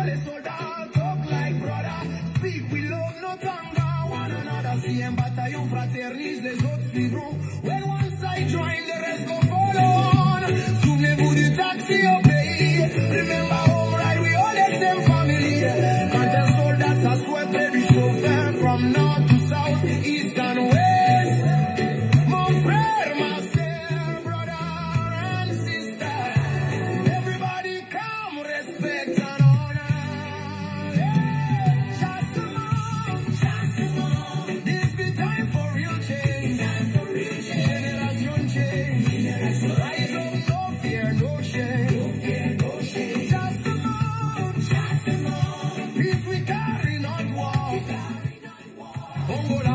les soldats talk like brother. Speak with love, no tongue, one another. Si un bataillon fraternise, les autres suivront. When one side join, the rest go follow on. Souvenez-vous du taxi au pays. Remember home right, we all the same family. Quand un soldat s'assoit près du chauffeur, from north to south, east and west. Mon frère, ma sœur, brother and sister. Everybody come, respect and honor. Chastement, this be time for real change. Generation change. Rise up, no fear, no shame. Chastement, peace we carry, not war. Angola,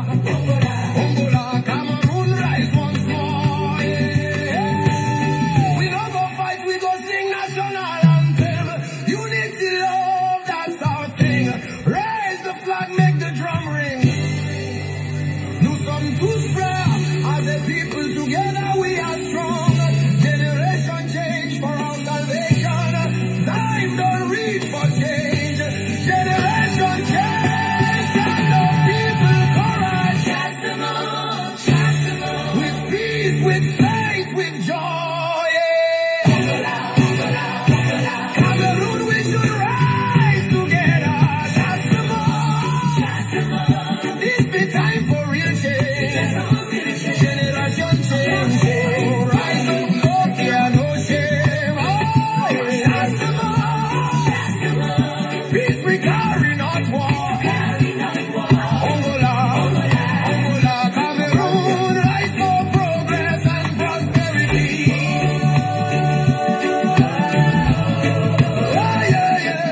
Cameroon, rise once more. Yeah. We don't go fight, we go sing national anthem. Unity, love, that's our thing. Raise the flag, make the drum ring. Nous sommes tous frères, as a people together we are strong. Generation change for our salvation. Time don't reach for change. Generation change, stand up people, courage. Chastement, with peace, with faith, with joy. Yeah. Cameroon, we should rise together. Chastement, this be time for real change. Generation change. Oh, rise up, no fear, no shame. Oh, chastement, peace we carry, not war. Angola, Cameroon, rise for progress and prosperity. Yeah, yeah, yeah,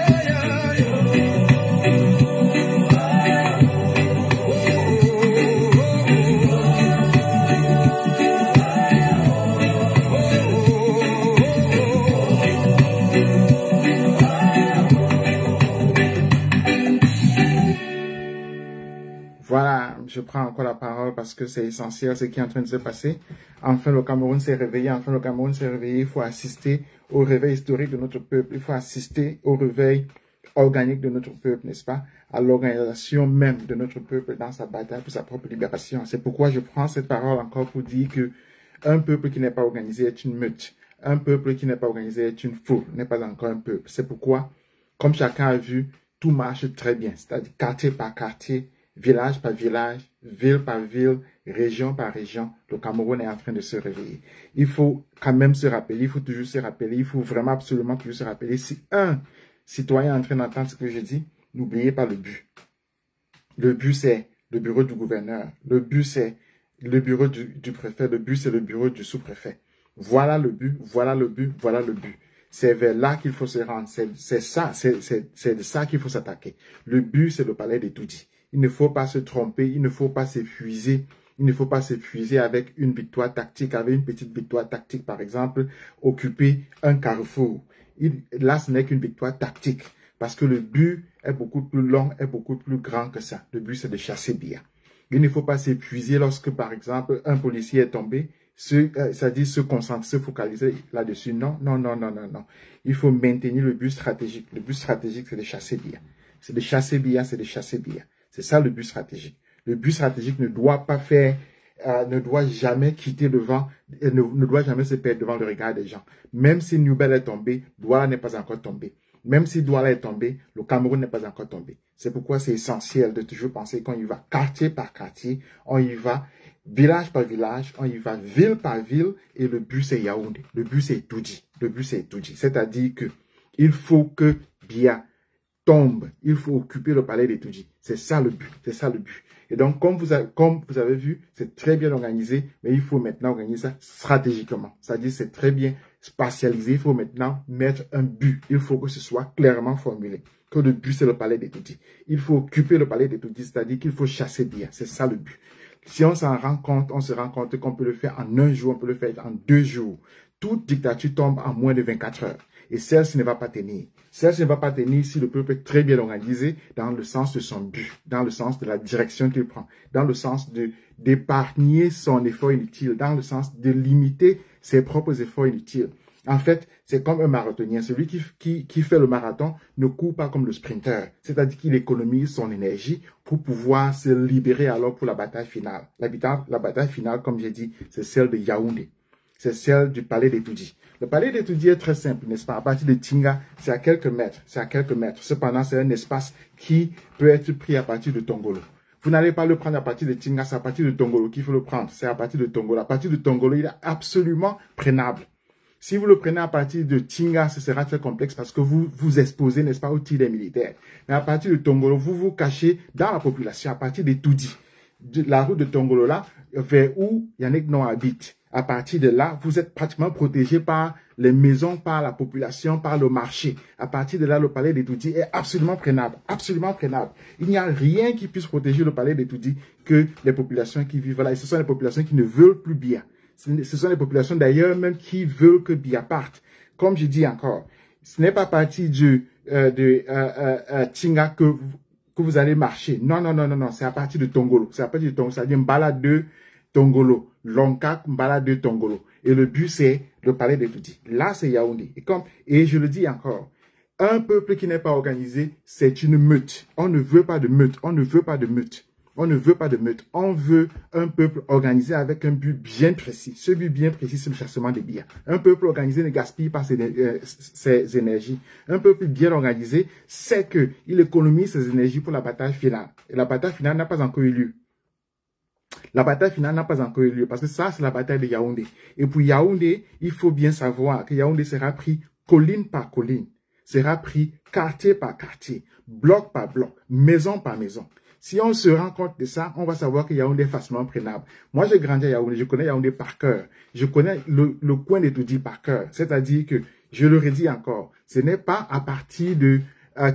Voilà, je prends encore la parole parce que c'est essentiel ce qui est en train de se passer. Enfin, le Cameroun s'est réveillé. Enfin, le Cameroun s'est réveillé. Il faut assister au réveil historique de notre peuple. Il faut assister au réveil organique de notre peuple, n'est-ce pas? À l'organisation même de notre peuple dans sa bataille pour sa propre libération. C'est pourquoi je prends cette parole encore pour dire que un peuple qui n'est pas organisé est une meute. Un peuple qui n'est pas organisé est une foule, n'est pas encore un peuple. C'est pourquoi, comme chacun a vu, tout marche très bien. C'est-à-dire quartier par quartier, village par village, ville par ville, région par région, le Cameroun est en train de se réveiller. Il faut quand même se rappeler, il faut toujours se rappeler, il faut vraiment absolument toujours se rappeler. Si un citoyen est en train d'entendre ce que je dis, n'oubliez pas le but. Le but, c'est le bureau du gouverneur. Le but, c'est le bureau du préfet. Le but, c'est le bureau du sous-préfet. Voilà le but, voilà le but, voilà le but. C'est vers là qu'il faut se rendre. C'est de ça qu'il faut s'attaquer. Le but, c'est le palais des Toudi. Il ne faut pas se tromper, il ne faut pas s'épuiser. Il ne faut pas s'épuiser avec une victoire tactique, avec une petite victoire tactique, par exemple, occuper un carrefour. Là, ce n'est qu'une victoire tactique, parce que le but est beaucoup plus long, est beaucoup plus grand que ça. Le but, c'est de chasser Biya. Il ne faut pas s'épuiser lorsque, par exemple, un policier est tombé, c'est-à-dire se concentrer, se focaliser là-dessus. Non, non, non, non, non, non. Il faut maintenir le but stratégique. Le but stratégique, c'est de chasser Biya. C'est de chasser Biya, c'est de chasser Biya. C'est ça le but stratégique. Le but stratégique ne doit pas faire, ne doit jamais quitter devant, ne doit jamais se perdre devant le regard des gens. Même si Noubel est tombé, Douala n'est pas encore tombé. Même si Douala est tombé, le Cameroun n'est pas encore tombé. C'est pourquoi c'est essentiel de toujours penser qu'on y va quartier par quartier, on y va village par village, on y va ville par ville, et le but c'est Yaoundé. Le but c'est Toudi. Le but c'est Toudi. C'est-à-dire que il faut que Biya tombe, il faut occuper le palais des Toudi. C'est ça le but, c'est ça le but. Et donc, comme vous avez vu, c'est très bien organisé, mais il faut maintenant organiser ça stratégiquement. C'est-à-dire, c'est très bien spatialisé. Il faut maintenant mettre un but. Il faut que ce soit clairement formulé. Que le but, c'est le palais des Toudi. Il faut occuper le palais des Toudi, c'est-à-dire qu'il faut chasser Biya. C'est ça le but. Si on s'en rend compte, on se rend compte qu'on peut le faire en un jour, on peut le faire en 2 jours. Toute dictature tombe en moins de 24 heures. Et celle-ci ne va pas tenir. Celle-ci ne va pas tenir si le peuple est très bien organisé dans le sens de son but, dans le sens de la direction qu'il prend, dans le sens d'épargner son effort inutile, dans le sens de limiter ses propres efforts inutiles. En fait, c'est comme un marathonien. Celui qui fait le marathon ne court pas comme le sprinter. C'est-à-dire qu'il économise son énergie pour pouvoir se libérer alors pour la bataille finale. La bataille finale, comme j'ai dit, c'est celle de Yaoundé. C'est celle du palais d'Etoudi. Le palais d'Etoudi est très simple, n'est-ce pas? À partir de Tinga, c'est à quelques mètres. C'est à quelques mètres. Cependant, c'est un espace qui peut être pris à partir de Tongolo. Vous n'allez pas le prendre à partir de Tinga, c'est à partir de Tongolo qu'il faut le prendre. C'est à partir de Tongolo. À partir de Tongolo, il est absolument prenable. Si vous le prenez à partir de Tinga, ce sera très complexe parce que vous vous exposez, n'est-ce pas, au tir des militaires. Mais à partir de Tongolo, vous vous cachez dans la population à partir d'Etoudi. La route de Tongolo là, vers où Yannick Non habite. À partir de là, vous êtes pratiquement protégé par les maisons, par la population, par le marché. À partir de là, le palais d'Etoudi est absolument prenable. Absolument prenable. Il n'y a rien qui puisse protéger le palais d'Etoudi que les populations qui vivent là. Et ce sont les populations qui ne veulent plus Biya. Ce sont les populations d'ailleurs même qui veulent que Biya parte. Comme je dis encore, ce n'est pas parti de Tinga que vous allez marcher. Non, non, non, non, non. C'est à partir de Tongolo. C'est à partir de Tongolo. C'est-à-dire Mbala de Tongolo. Lonkak, Mbala de Tongolo. Et le but, c'est le palais d'Etoudi. Là, c'est Yaoundé. Et je le dis encore, un peuple qui n'est pas organisé, c'est une meute. On ne veut pas de meute. On ne veut pas de meute. On ne veut pas de meute. On veut un peuple organisé avec un but bien précis. Ce but bien précis, c'est le chassement des Biya. Un peuple organisé ne gaspille pas ses énergies. Un peuple bien organisé sait qu'il économise ses énergies pour la bataille finale. Et la bataille finale n'a pas encore eu lieu. La bataille finale n'a pas encore eu lieu parce que ça, c'est la bataille de Yaoundé. Et pour Yaoundé, il faut bien savoir que Yaoundé sera pris colline par colline, sera pris quartier par quartier, bloc par bloc, maison par maison. Si on se rend compte de ça, on va savoir que Yaoundé est facilement prenable. Moi, j'ai grandi à Yaoundé, je connais Yaoundé par cœur. Je connais le coin d'Etoudi par cœur. C'est-à-dire que, je le redis encore, ce n'est pas à partir de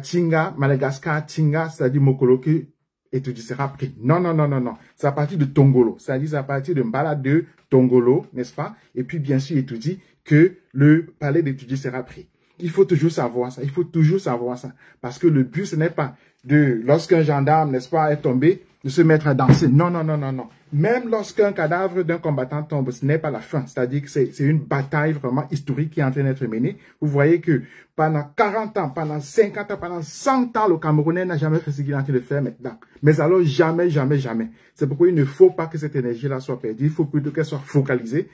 Tinga, Madagascar, Tinga, c'est-à-dire Mokolo, que Etoudi sera pris. Non, non, non, non, non. C'est à partir de Tongolo. C'est-à-dire c'est à partir de Mbala de Tongolo, n'est-ce pas? Et puis, bien sûr, Etoudi, que le palais d'Etoudi sera pris. Il faut toujours savoir ça. Il faut toujours savoir ça. Parce que le but, ce n'est pas de, lorsqu'un gendarme, n'est-ce pas, est tombé, de se mettre à danser. Non, non, non, non, non. Même lorsqu'un cadavre d'un combattant tombe, ce n'est pas la fin. C'est-à-dire que c'est une bataille vraiment historique qui est en train d'être menée. Vous voyez que pendant 40 ans, pendant 50 ans, pendant 100 ans, le Camerounais n'a jamais fait ce qu'il est en train de faire maintenant. Mais alors, jamais, jamais, jamais. C'est pourquoi il ne faut pas que cette énergie-là soit perdue. Il faut plutôt qu'elle soit focalisée.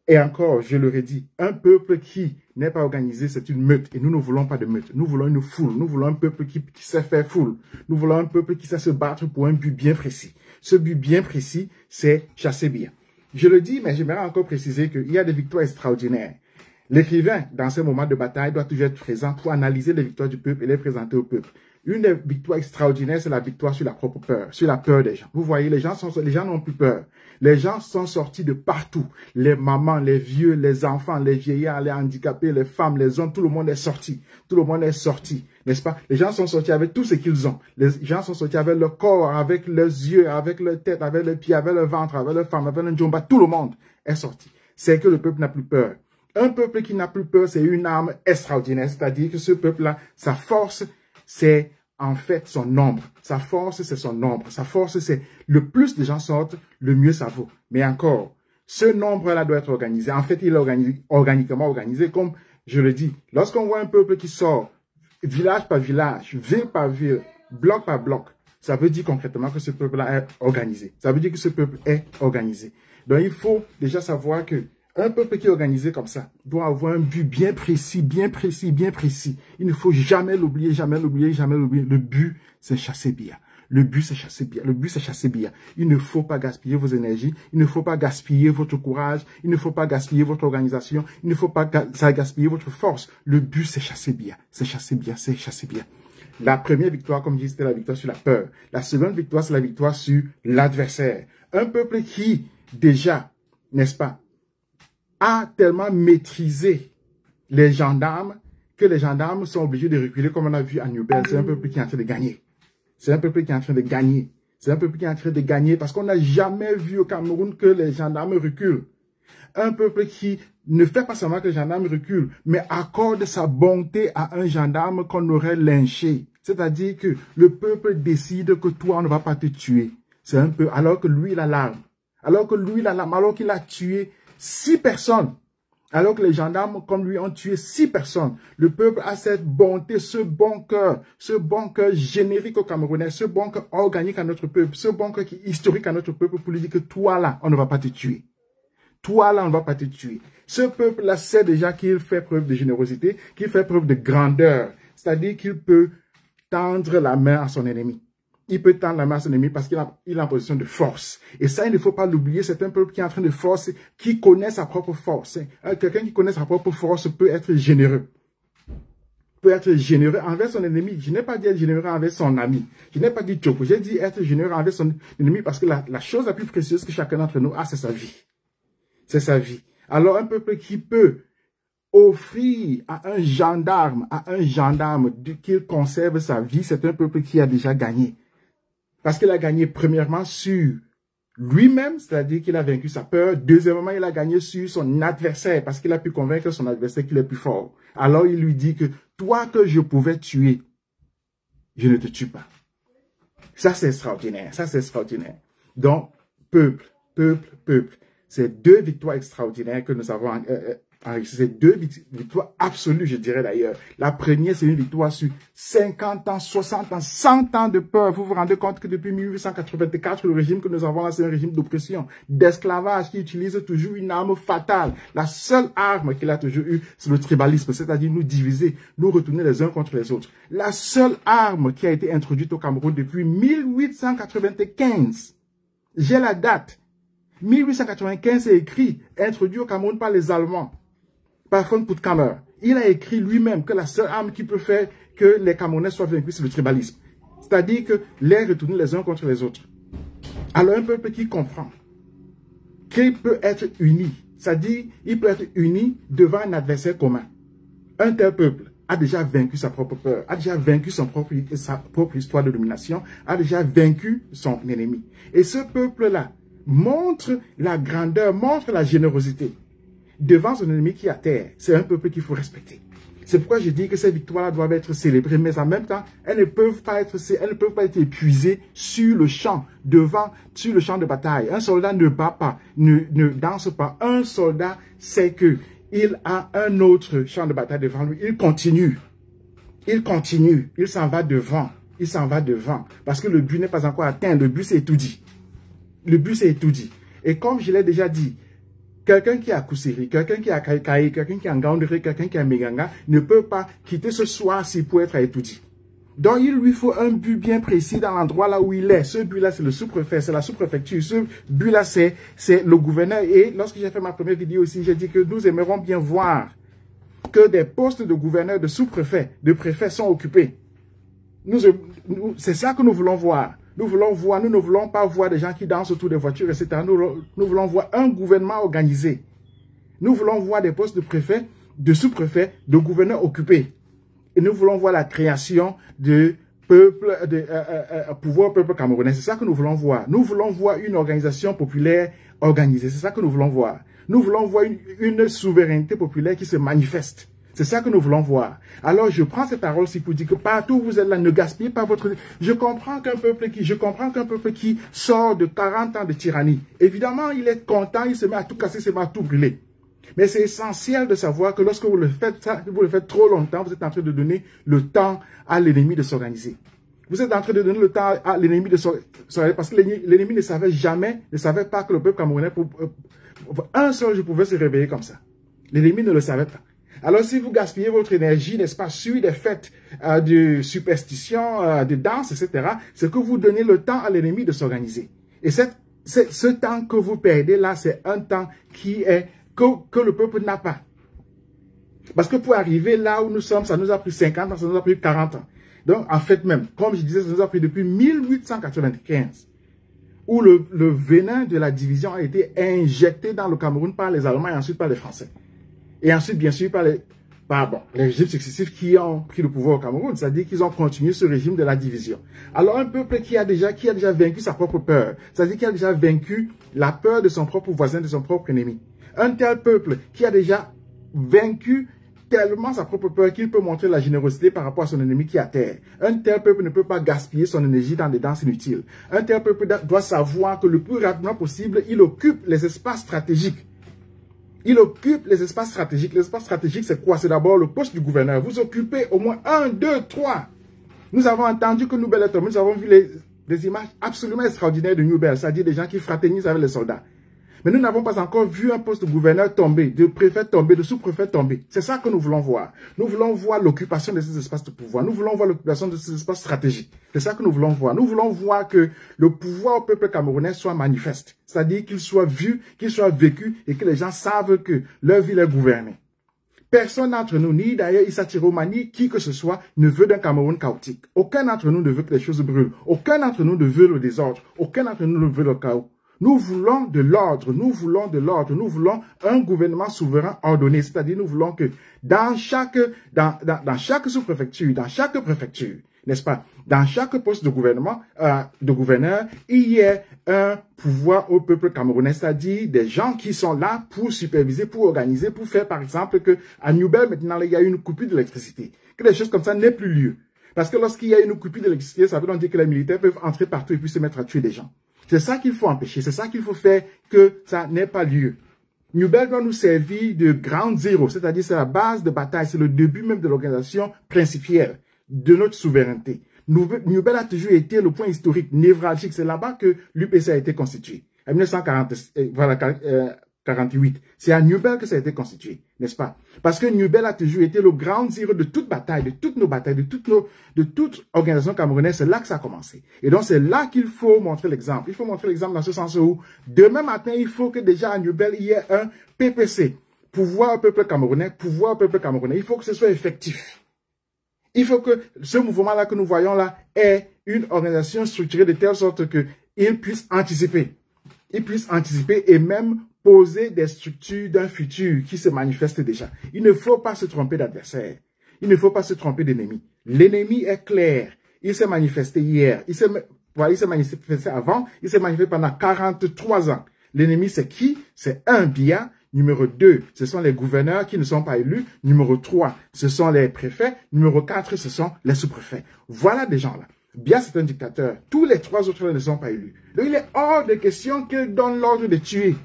Et encore, je le redis, un peuple qui n'est pas organisé, c'est une meute. Et nous ne voulons pas de meute. Nous voulons une foule. Nous voulons un peuple qui sait faire foule. Nous voulons un peuple qui sait se battre pour un but bien précis. Ce but bien précis, c'est chasser Biya. Je le dis, mais j'aimerais encore préciser qu'il y a des victoires extraordinaires. L'écrivain, dans ces moments de bataille, doit toujours être présent pour analyser les victoires du peuple et les présenter au peuple. Une des victoires extraordinaires, c'est la victoire sur la propre peur, sur la peur des gens. Vous voyez, les gens n'ont plus peur. Les gens sont sortis de partout. Les mamans, les vieux, les enfants, les vieillards, les handicapés, les femmes, les hommes, tout le monde est sorti. Tout le monde est sorti, n'est-ce pas? Les gens sont sortis avec tout ce qu'ils ont. Les gens sont sortis avec leur corps, avec leurs yeux, avec leur tête, avec leurs pieds, avec leur ventre, avec leur femme, avec leur djomba. Tout le monde est sorti. C'est que le peuple n'a plus peur. Un peuple qui n'a plus peur, c'est une arme extraordinaire. C'est-à-dire que ce peuple-là, sa force, c'est en fait son nombre. Sa force, c'est son nombre. Sa force, c'est le plus de gens sortent, le mieux ça vaut. Mais encore, ce nombre-là doit être organisé. En fait, il est organiquement organisé. Comme je le dis, lorsqu'on voit un peuple qui sort, village par village, ville par ville, bloc par bloc, ça veut dire concrètement que ce peuple-là est organisé. Ça veut dire que ce peuple est organisé. Donc, il faut déjà savoir que un peuple qui est organisé comme ça doit avoir un but bien précis, bien précis, bien précis. Il ne faut jamais l'oublier, jamais l'oublier, jamais l'oublier. Le but, c'est chasser Biya. Le but, c'est chasser Biya. Le but, c'est chasser Biya. Il ne faut pas gaspiller vos énergies. Il ne faut pas gaspiller votre courage. Il ne faut pas gaspiller votre organisation. Il ne faut pas gaspiller votre force. Le but, c'est chasser Biya. C'est chasser Biya. C'est chasser Biya. La première victoire, comme je disais, c'était la victoire sur la peur. La seconde victoire, c'est la victoire sur l'adversaire. Un peuple qui, déjà, n'est-ce pas, a tellement maîtrisé les gendarmes que les gendarmes sont obligés de reculer comme on a vu à Newbel. C'est un peuple qui est en train de gagner. C'est un peuple qui est en train de gagner. C'est un peuple qui est en train de gagner parce qu'on n'a jamais vu au Cameroun que les gendarmes reculent. Un peuple qui ne fait pas seulement que les gendarmes reculent, mais accorde sa bonté à un gendarme qu'on aurait lynché. C'est-à-dire que le peuple décide que toi, on ne va pas te tuer. C'est un peu, alors que lui, il a l'arme. Alors que lui, il a l'arme, alors qu'il a tué 6 personnes Alors que les gendarmes, comme lui, ont tué 6 personnes. Le peuple a cette bonté, ce bon cœur générique au Camerounais, ce bon cœur organique à notre peuple, ce bon cœur qui est historique à notre peuple pour lui dire que toi là, on ne va pas te tuer. Toi là, on ne va pas te tuer. Ce peuple-là sait déjà qu'il fait preuve de générosité, qu'il fait preuve de grandeur. C'est-à-dire qu'il peut tendre la main à son ennemi. Il peut tendre la main à son ennemi parce qu'il est en position de force. Et ça, il ne faut pas l'oublier. C'est un peuple qui est en train de force, qui connaît sa propre force. Quelqu'un qui connaît sa propre force peut être généreux. Peut être généreux envers son ennemi. Je n'ai pas dit être généreux envers son ami. Je n'ai pas dit Tchoko. J'ai dit être généreux envers son ennemi parce que la chose la plus précieuse que chacun d'entre nous a, c'est sa vie. C'est sa vie. Alors, un peuple qui peut offrir à un gendarme qu'il conserve sa vie, c'est un peuple qui a déjà gagné. Parce qu'il a gagné premièrement sur lui-même, c'est-à-dire qu'il a vaincu sa peur. Deuxièmement, il a gagné sur son adversaire parce qu'il a pu convaincre son adversaire qu'il est plus fort. Alors il lui dit que toi que je pouvais tuer, je ne te tue pas. Ça c'est extraordinaire, ça c'est extraordinaire. Donc, peuple. C'est 2 victoires extraordinaires que nous avons enregistrées. C'est 2 victoires absolues, je dirais d'ailleurs. La première, c'est une victoire sur 50 ans, 60 ans, 100 ans de peur. Vous vous rendez compte que depuis 1884, le régime que nous avons là, c'est un régime d'oppression, d'esclavage qui utilise toujours une arme fatale. La seule arme qu'il a toujours eue, c'est le tribalisme, c'est-à-dire nous diviser, nous retourner les uns contre les autres. La seule arme qui a été introduite au Cameroun depuis 1895. J'ai la date. 1895, c'est écrit, introduit au Cameroun par les Allemands, par von Puttkamer. Il a écrit lui-même que la seule arme qui peut faire que les Camerounais soient vaincus, c'est le tribalisme. C'est-à-dire que les retourner les uns contre les autres. Alors un peuple qui comprend qu'il peut être uni, c'est-à-dire il peut être uni devant un adversaire commun. Un tel peuple a déjà vaincu sa propre peur, a déjà vaincu sa propre histoire de domination, a déjà vaincu son ennemi. Et ce peuple-là montre la grandeur, montre la générosité devant son ennemi qui est à terre. C'est un peuple qu'il faut respecter. C'est pourquoi je dis que ces victoires-là doivent être célébrées, mais en même temps, elles ne peuvent pas être épuisées sur le champ, sur le champ de bataille. Un soldat ne bat pas, ne danse pas. Un soldat sait que il a un autre champ de bataille devant lui. Il continue. Il continue. Il s'en va devant. Il s'en va devant. Parce que le but n'est pas encore atteint. Le but, c'est tout dit. Le but, c'est tout dit. Et comme je l'ai déjà dit, quelqu'un qui a Kusiri, quelqu'un qui a Kaï, quelqu'un qui a Ngaoundéré, quelqu'un qui a Meganga ne peut pas quitter ce soir-ci pour être à Etoudi. Donc, il lui faut un but bien précis dans l'endroit là où il est. Ce but-là, c'est le sous-préfet, c'est la sous-préfecture. Ce but-là, c'est le gouverneur. Et lorsque j'ai fait ma première vidéo aussi, j'ai dit que nous aimerions bien voir que des postes de gouverneur, de sous-préfet, de préfet sont occupés. C'est ça que nous voulons voir. Nous ne voulons pas voir des gens qui dansent autour des voitures, etc. Nous voulons voir un gouvernement organisé. Nous voulons voir des postes de préfet, de sous-préfet, de gouverneurs occupés. Et nous voulons voir la création de pouvoir au peuple camerounais. C'est ça que nous voulons voir. Nous voulons voir une organisation populaire organisée. C'est ça que nous voulons voir. Nous voulons voir une souveraineté populaire qui se manifeste. C'est ça que nous voulons voir. Alors, je prends cette parole-ci pour dire que partout où vous êtes là, ne gaspillez pas votre... Je comprends qu'un peuple qui sort de 40 ans de tyrannie, évidemment, il est content, il se met à tout casser, il se met à tout brûler. Mais c'est essentiel de savoir que lorsque vous le faites trop longtemps, vous êtes en train de donner le temps à l'ennemi de s'organiser. Vous êtes en train de donner le temps à l'ennemi de s'organiser parce que l'ennemi ne savait pas que le peuple camerounais, un seul jour, pouvait se réveiller comme ça. L'ennemi ne le savait pas. Alors, si vous gaspillez votre énergie, n'est-ce pas, sur des fêtes de superstition, de danse, etc., c'est que vous donnez le temps à l'ennemi de s'organiser. Et ce temps que vous perdez là, c'est un temps que le peuple n'a pas. Parce que pour arriver là où nous sommes, ça nous a pris 50 ans, ça nous a pris 40 ans. Donc, en fait même, comme je disais, ça nous a pris depuis 1895, où le venin de la division a été injecté dans le Cameroun par les Allemands et ensuite par les Français. Et ensuite, bien sûr, par les régimes successifs qui ont pris le pouvoir au Cameroun. C'est-à-dire qu'ils ont continué ce régime de la division. Alors, un peuple qui a déjà vaincu sa propre peur. C'est-à-dire qui a déjà vaincu la peur de son propre voisin, de son propre ennemi. Un tel peuple qui a déjà vaincu tellement sa propre peur qu'il peut montrer la générosité par rapport à son ennemi qui est à terre. Un tel peuple ne peut pas gaspiller son énergie dans des danses inutiles. Un tel peuple doit savoir que le plus rapidement possible, il occupe les espaces stratégiques. Il occupe les espaces stratégiques. Les espaces stratégiques, c'est quoi? C'est d'abord le poste du gouverneur. Vous occupez au moins 1, 2, 3. Nous avons entendu que Noubel est tombé. Nous avons vu des images absolument extraordinaires de Noubel, c'est-à-dire des gens qui fraternisent avec les soldats. Mais nous n'avons pas encore vu un poste de gouverneur tomber, de préfet tomber, de sous-préfet tomber. C'est ça que nous voulons voir. Nous voulons voir l'occupation de ces espaces de pouvoir. Nous voulons voir l'occupation de ces espaces stratégiques. C'est ça que nous voulons voir. Nous voulons voir que le pouvoir au peuple camerounais soit manifeste. C'est-à-dire qu'il soit vu, qu'il soit vécu et que les gens savent que leur ville est gouvernée. Personne d'entre nous, ni d'ailleurs Issa Tiroma, ni qui que ce soit, ne veut d'un Cameroun chaotique. Aucun d'entre nous ne veut que les choses brûlent. Aucun d'entre nous ne veut le désordre. Aucun d'entre nous ne veut le chaos. Nous voulons de l'ordre, nous voulons de l'ordre, nous voulons un gouvernement souverain ordonné, c'est-à-dire nous voulons que dans chaque sous-préfecture, dans chaque préfecture, n'est-ce pas, dans chaque poste de gouvernement, de gouverneur, il y ait un pouvoir au peuple camerounais, c'est-à-dire des gens qui sont là pour superviser, pour organiser, pour faire par exemple que à Noubel maintenant il y a une coupure d'électricité, que des choses comme ça n'aient plus lieu. Parce que lorsqu'il y a une coupure d'électricité, ça veut donc dire que les militaires peuvent entrer partout et puis se mettre à tuer des gens. C'est ça qu'il faut empêcher, c'est ça qu'il faut faire que ça n'ait pas lieu. Noubel doit nous servir de ground zero, c'est-à-dire c'est la base de bataille, c'est le début même de l'organisation principielle de notre souveraineté. Noubel a toujours été le point historique, névralgique, c'est là-bas que l'UPC a été constitué. En 1948, c'est à Noubel que ça a été constitué, n'est-ce pas? Parce que Noubel a toujours été le ground zero de toute bataille, de toutes nos batailles, de toute organisation camerounaise. C'est là que ça a commencé. Et donc, c'est là qu'il faut montrer l'exemple. Il faut montrer l'exemple dans ce sens où, demain matin, il faut que déjà à Noubel, il y ait un PPC. Pouvoir au peuple camerounais, pouvoir au peuple camerounais. Il faut que ce soit effectif. Il faut que ce mouvement-là que nous voyons là ait une organisation structurée de telle sorte qu'il puisse anticiper. Il puisse anticiper et même poser des structures d'un futur qui se manifeste déjà. Il ne faut pas se tromper d'adversaire. Il ne faut pas se tromper d'ennemi. L'ennemi est clair. Il s'est manifesté hier. Il s'est manifesté avant. Il s'est manifesté pendant 43 ans. L'ennemi, c'est qui? C'est un Biya. Numéro 2, ce sont les gouverneurs qui ne sont pas élus. Numéro 3, ce sont les préfets. Numéro 4, ce sont les sous-préfets. Voilà des gens là. Biya, c'est un dictateur. Tous les 3 autres ne sont pas élus. Donc, il est hors de question qu'ils donnent l'ordre de tuer.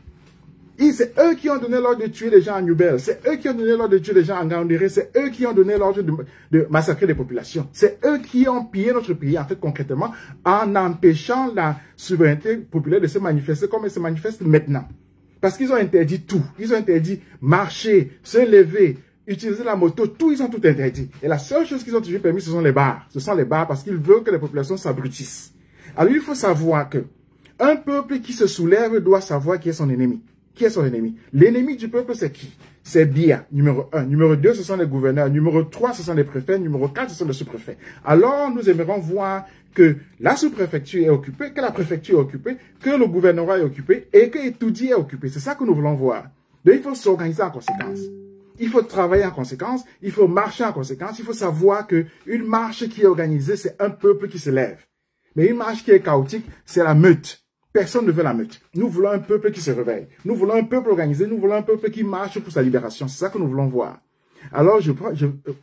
C'est eux qui ont donné l'ordre de tuer les gens à Noubel. C'est eux qui ont donné l'ordre de tuer les gens à Ngaoundéré. C'est eux qui ont donné l'ordre de massacrer les populations. C'est eux qui ont pillé notre pays, en fait, concrètement, en empêchant la souveraineté populaire de se manifester comme elle se manifeste maintenant. Parce qu'ils ont interdit tout. Ils ont interdit marcher, se lever, utiliser la moto, tout, ils ont tout interdit. Et la seule chose qu'ils ont toujours permis, ce sont les bars. Ce sont les bars parce qu'ils veulent que les populations s'abrutissent. Alors, il faut savoir que un peuple qui se soulève doit savoir qui est son ennemi. Qui est son ennemi? L'ennemi du peuple, c'est qui? C'est Biya, numéro 1. Numéro 2, ce sont les gouverneurs. Numéro 3, ce sont les préfets. Numéro 4, ce sont les sous-préfets. Alors, nous aimerions voir que la sous-préfecture est occupée, que la préfecture est occupée, que le gouvernorat est occupé et que Etoudi est occupé. C'est ça que nous voulons voir. Donc, il faut s'organiser en conséquence. Il faut travailler en conséquence. Il faut marcher en conséquence. Il faut savoir qu'une marche qui est organisée, c'est un peuple qui se lève. Mais une marche qui est chaotique, c'est la meute. Personne ne veut la meute. Nous voulons un peuple qui se réveille. Nous voulons un peuple organisé. Nous voulons un peuple qui marche pour sa libération. C'est ça que nous voulons voir. Alors, je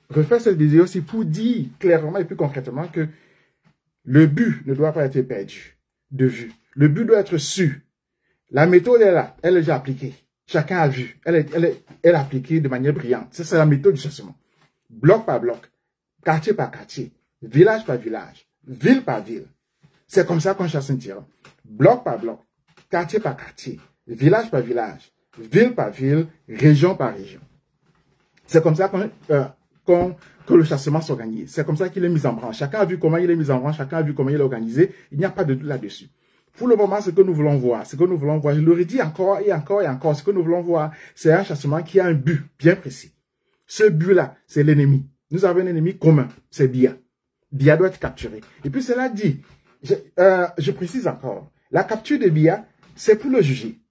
refais cette vidéo aussi pour dire clairement et plus concrètement que le but ne doit pas être perdu de vue. Le but doit être su. La méthode est là. Elle est déjà appliquée. Chacun a vu. Elle est appliquée de manière brillante. C'est la méthode du chassement. Bloc par bloc. Quartier par quartier. Village par village. Ville par ville. C'est comme ça qu'on chasse un tyran. Bloc par bloc, quartier par quartier, village par village, ville par ville, région par région. C'est comme ça que le chassement s'organise. C'est comme ça qu'il est mis en branche. Chacun a vu comment il est mis en branche, chacun a vu comment il est organisé. Il n'y a pas de doute là-dessus. Pour le moment, ce que nous voulons voir, je le redis encore et encore et encore, ce que nous voulons voir, c'est un chassement qui a un but bien précis. Ce but-là, c'est l'ennemi. Nous avons un ennemi commun, c'est Biya. Biya doit être capturé. Et puis cela dit, je précise encore, la capture de Biya, c'est pour le juger.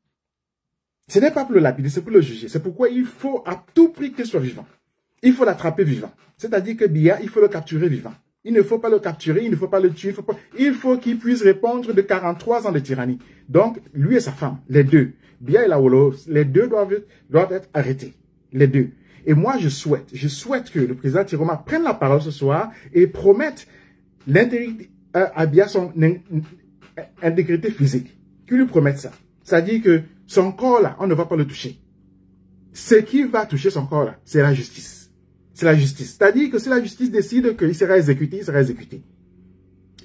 Ce n'est pas pour le lapider, c'est pour le juger. C'est pourquoi il faut à tout prix qu'il soit vivant. Il faut l'attraper vivant. C'est-à-dire que Biya, il faut le capturer vivant. Il ne faut pas le capturer, il ne faut pas le tuer. Il faut qu'il puisse répondre de 43 ans de tyrannie. Donc, lui et sa femme, les deux, Biya et la Wolo, les deux doivent être arrêtés. Les deux. Et moi, je souhaite que le président Tiroma prenne la parole ce soir et promette l'intégrité à Biya, son intégrité physique. Qu'il lui promette ça. C'est-à-dire que son corps là, on ne va pas le toucher. ce qui va toucher son corps, là, c'est la justice. C'est la justice. C'est-à-dire que si la justice décide qu'il sera exécuté, il sera exécuté.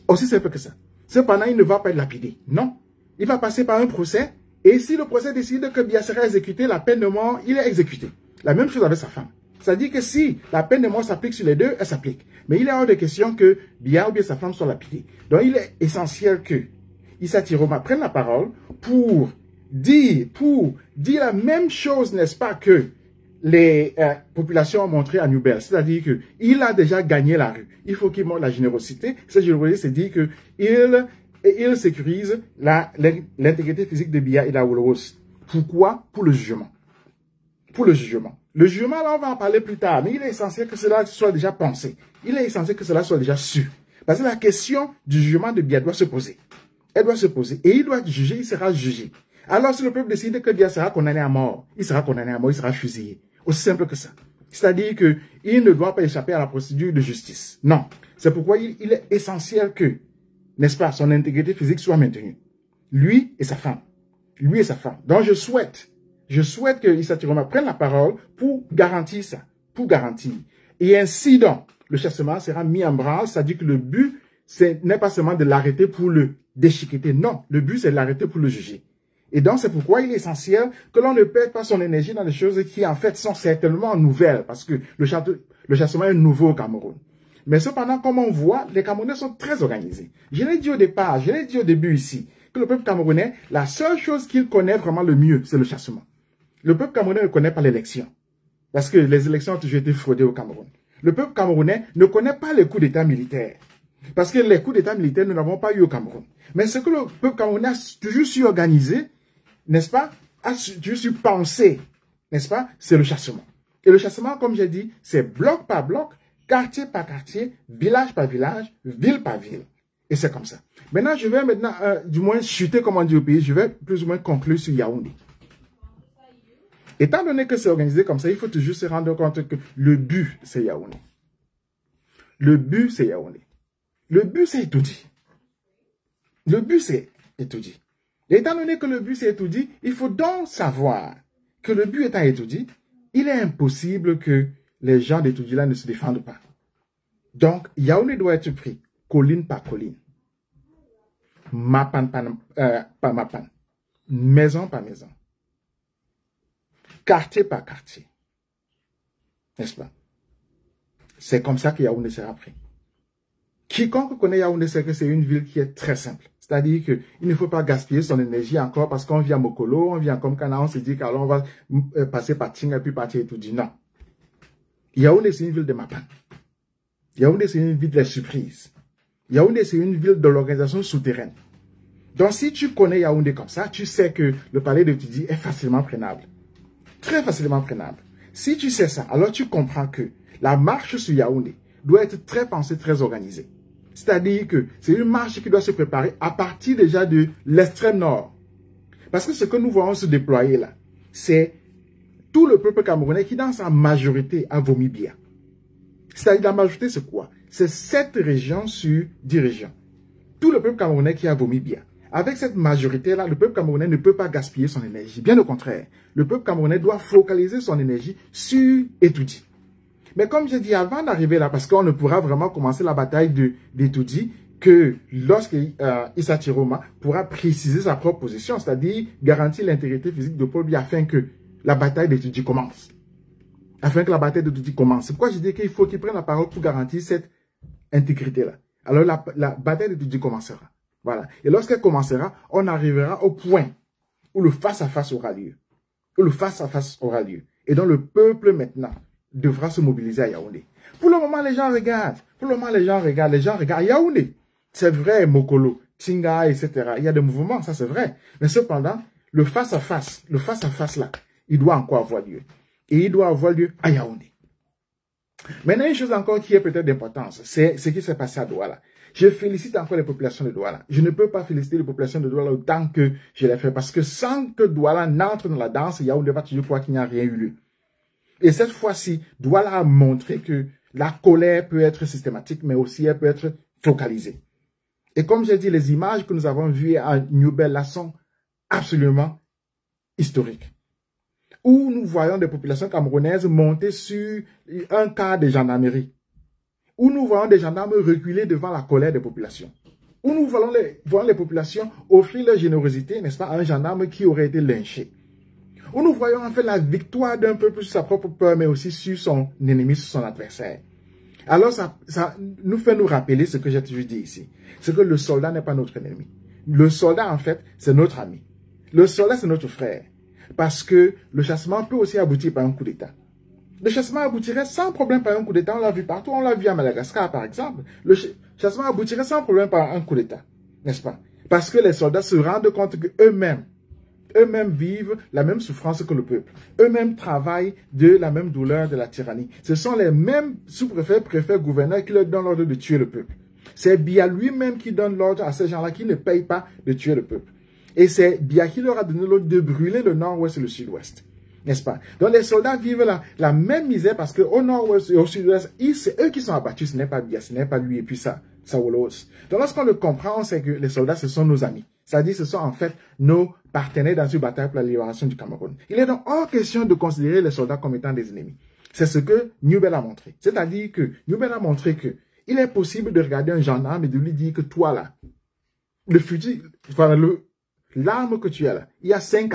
Aussi simple que ça. Cependant, il ne va pas être lapidé. Non. Il va passer par un procès. Et si le procès décide que Biya sera exécuté, la peine de mort, il est exécuté. La même chose avec sa femme. C'est-à-dire que si la peine de mort s'applique sur les deux, elle s'applique. Mais il est hors de question que Biya ou bien sa femme soient lapidés. Donc, il est essentiel que Issa Tiroma prenne la parole pour dire la même chose, n'est-ce pas, que les populations ont montré à New Bell. C'est-à-dire qu'il a déjà gagné la rue. Il faut qu'il montre la générosité. Cette générosité, c'est dire qu'il sécurise l'intégrité physique de Biya et d'Awolowo. Pourquoi? Pour le jugement. Pour le jugement. Le jugement, là, on va en parler plus tard, mais il est essentiel que cela soit déjà pensé. Il est essentiel que cela soit déjà su. Parce que la question du jugement de Biya doit se poser. Elle doit se poser. Et il doit juger, il sera jugé. Alors, si le peuple décide que Biya sera condamné à mort, il sera condamné à mort, il sera fusillé. Aussi simple que ça. C'est-à-dire qu'il ne doit pas échapper à la procédure de justice. Non. C'est pourquoi il est essentiel que, n'est-ce pas, son intégrité physique soit maintenue. Lui et sa femme. Lui et sa femme. Donc, je souhaite que Issa Tiroma prenne la parole pour garantir ça. Pour garantir. Et ainsi donc, le chassement sera mis en branle, c'est-à-dire que le but, n'est pas seulement de l'arrêter pour le déchiqueter. Non, le but, c'est de l'arrêter pour le juger. Et donc, c'est pourquoi il est essentiel que l'on ne perde pas son énergie dans des choses qui, en fait, sont certainement nouvelles, parce que le chassement est nouveau au Cameroun. Mais cependant, comme on voit, les Camerounais sont très organisés. Je l'ai dit au départ, je l'ai dit au début ici, que le peuple camerounais, la seule chose qu'il connaît vraiment le mieux, c'est le chassement. Le peuple camerounais ne connaît pas l'élection, parce que les élections ont toujours été fraudées au Cameroun. Le peuple camerounais ne connaît pas les coups d'État militaires. Parce que les coups d'État militaires, nous n'avons pas eu au Cameroun. Mais ce que le peuple camerounais a toujours su organiser, n'est-ce pas, a toujours su penser, n'est-ce pas, c'est le chassement. Et le chassement, comme j'ai dit, c'est bloc par bloc, quartier par quartier, village par village, ville par ville. Et c'est comme ça. Maintenant, je vais du moins chuter, comme on dit au pays, je vais plus ou moins conclure sur Yaoundé. Étant donné que c'est organisé comme ça, il faut toujours se rendre compte que le but, c'est Yaoundé. Le but, c'est Yaoundé. Le but, c'est Etoudi. Le but, c'est Etoudi. Et étant donné que le but, c'est Etoudi, il faut donc savoir que le but étant Etoudi, il est impossible que les gens d'Etoudi là ne se défendent pas. Donc, Yaoundé doit être pris, colline par colline. Mapan par mapan. Maison par maison. Quartier par quartier. N'est-ce pas? C'est comme ça que Yaoundé sera pris. Quiconque connaît Yaoundé sait que c'est une ville qui est très simple. C'est-à-dire qu'il ne faut pas gaspiller son énergie encore parce qu'on vient à Mokolo, on vient comme Kana, on se dit qu'alors on va passer par Tinga et puis partir et tout dit. Non. Yaoundé, c'est une ville de Mapan. Yaoundé, c'est une ville de surprises. Yaoundé, c'est une ville de l'organisation souterraine. Donc, si tu connais Yaoundé comme ça, tu sais que le palais de Tudi est facilement prenable. Très facilement prenable. Si tu sais ça, alors tu comprends que la marche sur Yaoundé doit être très pensée, très organisée. C'est-à-dire que c'est une marche qui doit se préparer à partir déjà de l'extrême nord. Parce que ce que nous voyons se déployer là, c'est tout le peuple camerounais qui, dans sa majorité, a vomi Biya. C'est-à-dire, la majorité, c'est quoi? C'est 7 régions sur 10 régions. Tout le peuple camerounais qui a vomi Biya. Avec cette majorité-là, le peuple camerounais ne peut pas gaspiller son énergie. Bien au contraire, le peuple camerounais doit focaliser son énergie sur Etoudi. Mais comme j'ai dit avant d'arriver là, parce qu'on ne pourra vraiment commencer la bataille d'Etoudi que lorsque Issa Tiroma pourra préciser sa propre position, c'est-à-dire garantir l'intégrité physique de Paul Biya afin que la bataille d'Etoudi commence. Afin que la bataille d'Etoudi commence. C'est pourquoi je dis qu'il faut qu'il prenne la parole pour garantir cette intégrité-là. Alors la bataille d'Etoudi commencera. Voilà. Et lorsqu'elle commencera, on arrivera au point où le face-à-face aura lieu. Où le face-à-face aura lieu. Et donc le peuple maintenant devra se mobiliser à Yaoundé. Pour le moment, les gens regardent. Pour le moment, les gens regardent Yaoundé. C'est vrai, Mokolo, Tinga, etc. Il y a des mouvements, ça c'est vrai. Mais cependant, le face-à-face là, il doit encore avoir lieu. Et il doit avoir lieu à Yaoundé. Maintenant, une chose encore qui est peut-être d'importance, c'est ce qui s'est passé à Douala. Je félicite encore les populations de Douala. Je ne peux pas féliciter les populations de Douala autant que je l'ai fait. Parce que sans que Douala n'entre dans la danse, Yaoundé va toujours croire qu'il n'y a rien eu lieu. Et cette fois-ci, Douala a montré que la colère peut être systématique, mais aussi elle peut être focalisée. Et comme j'ai dit, les images que nous avons vues à New Bell là sont absolument historiques. où nous voyons des populations camerounaises monter sur un car de gendarmerie, où nous voyons des gendarmes reculer devant la colère des populations, où nous voyons les populations offrir leur générosité, n'est-ce pas, à un gendarme qui aurait été lynché, où nous voyons en fait la victoire d'un peuple sur sa propre peur, mais aussi sur son ennemi, sur son adversaire. Alors ça nous fait nous rappeler ce que j'ai toujours dit ici, c'est que le soldat n'est pas notre ennemi. Le soldat, en fait, c'est notre ami. Le soldat, c'est notre frère. Parce que le chassement peut aussi aboutir par un coup d'État. Le chassement aboutirait sans problème par un coup d'État. On l'a vu partout. On l'a vu à Madagascar, par exemple. Le chassement aboutirait sans problème par un coup d'État. N'est-ce pas? Parce que les soldats se rendent compte qu'eux-mêmes vivent la même souffrance que le peuple. Eux-mêmes travaillent de la même douleur de la tyrannie. Ce sont les mêmes sous-préfets, préfets, gouverneurs qui leur donnent l'ordre de tuer le peuple. C'est Biya lui-même qui donne l'ordre à ces gens-là qui ne payent pas de tuer le peuple. Et c'est Biya qui leur a donné l'ordre de brûler le nord-ouest et le sud-ouest. N'est-ce pas? Donc les soldats vivent la même misère parce qu'au nord-ouest et au sud-ouest, c'est eux qui sont abattus, ce n'est pas Biya, ce n'est pas lui et puis ça Wolos. Donc lorsqu'on le comprend, on sait que les soldats, ce sont nos amis. C'est-à-dire ce sont en fait nos partenaires dans une bataille pour la libération du Cameroun. Il est donc hors question de considérer les soldats comme étant des ennemis. C'est ce que New Bell a montré. C'est-à-dire que New Bell a montré que il est possible de regarder un gendarme et de lui dire que toi là, le fusil, voilà, l'arme que tu as là, il y a 5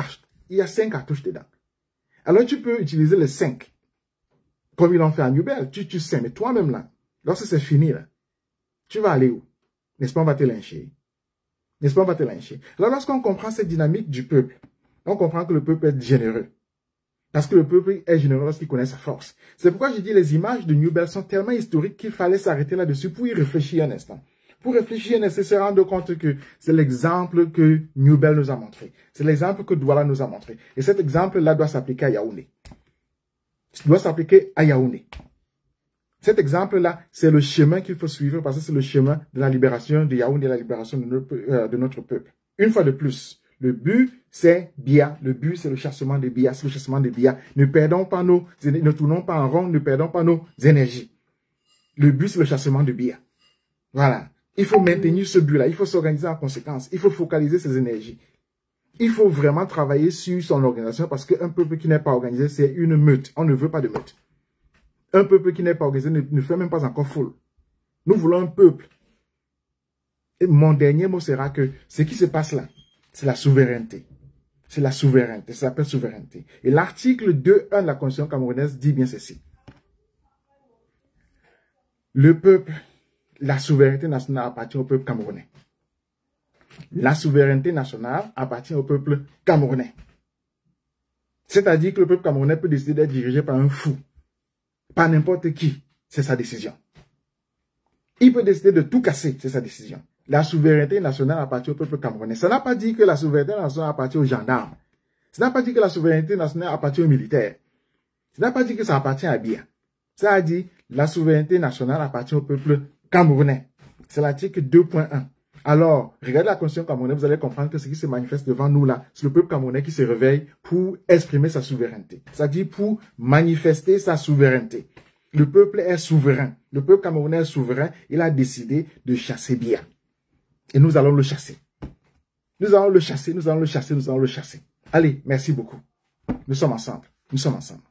cartouches dedans. Alors tu peux utiliser les 5. Comme ils l'ont fait à New Bell, tu sais, mais toi-même là, lorsque c'est fini là, tu vas aller où? N'est-ce pas, on va te lyncher. N'est-ce pas, on va te lyncher. Alors lorsqu'on comprend cette dynamique du peuple, on comprend que le peuple est généreux. Parce que le peuple est généreux lorsqu'il connaît sa force. C'est pourquoi je dis les images de New Bell sont tellement historiques qu'il fallait s'arrêter là-dessus pour y réfléchir un instant. Pour réfléchir, c'est se rendre compte que c'est l'exemple que New Bell nous a montré. C'est l'exemple que Douala nous a montré. Et cet exemple-là doit s'appliquer à Yaoundé. Il doit s'appliquer à Yaoundé. Cet exemple-là, c'est le chemin qu'il faut suivre parce que c'est le chemin de la libération de Yaoundé, la libération de notre peuple. Une fois de plus, le but, c'est Biya. Le but, c'est le chassement de Biya. C'est le chassement de Biya. Ne tournons pas en rond, ne perdons pas nos énergies. Le but, c'est le chassement de Biya. Voilà. Il faut maintenir ce but-là. Il faut s'organiser en conséquence. Il faut focaliser ses énergies. Il faut vraiment travailler sur son organisation parce qu'un peuple qui n'est pas organisé, c'est une meute. On ne veut pas de meute. Un peuple qui n'est pas organisé ne fait même pas encore foule. Nous voulons un peuple. Et mon dernier mot sera que ce qui se passe là, c'est la souveraineté. C'est la souveraineté. Ça s'appelle souveraineté. Et l'article 2.1 de la Constitution camerounaise dit bien ceci. Le peuple, la souveraineté nationale appartient au peuple camerounais. La souveraineté nationale appartient au peuple camerounais. C'est-à-dire que le peuple camerounais peut décider d'être dirigé par un fou. Par n'importe qui. C'est sa décision. Il peut décider de tout casser. C'est sa décision. La souveraineté nationale appartient au peuple camerounais. Ça n'a pas dit que la souveraineté nationale appartient aux gendarmes. Ça n'a pas dit que la souveraineté nationale appartient aux militaires. Ça n'a pas dit que ça appartient à Biya. Ça a dit la souveraineté nationale appartient au peuple camerounais. C'est l'article 2.1. Alors, regardez la Constitution camerounaise, vous allez comprendre que ce qui se manifeste devant nous là, c'est le peuple camerounais qui se réveille pour exprimer sa souveraineté. C'est-à-dire pour manifester sa souveraineté. Le peuple est souverain. Le peuple camerounais est souverain. Il a décidé de chasser Biya. Et nous allons le chasser. Nous allons le chasser, nous allons le chasser, nous allons le chasser. Allez, merci beaucoup. Nous sommes ensemble. Nous sommes ensemble.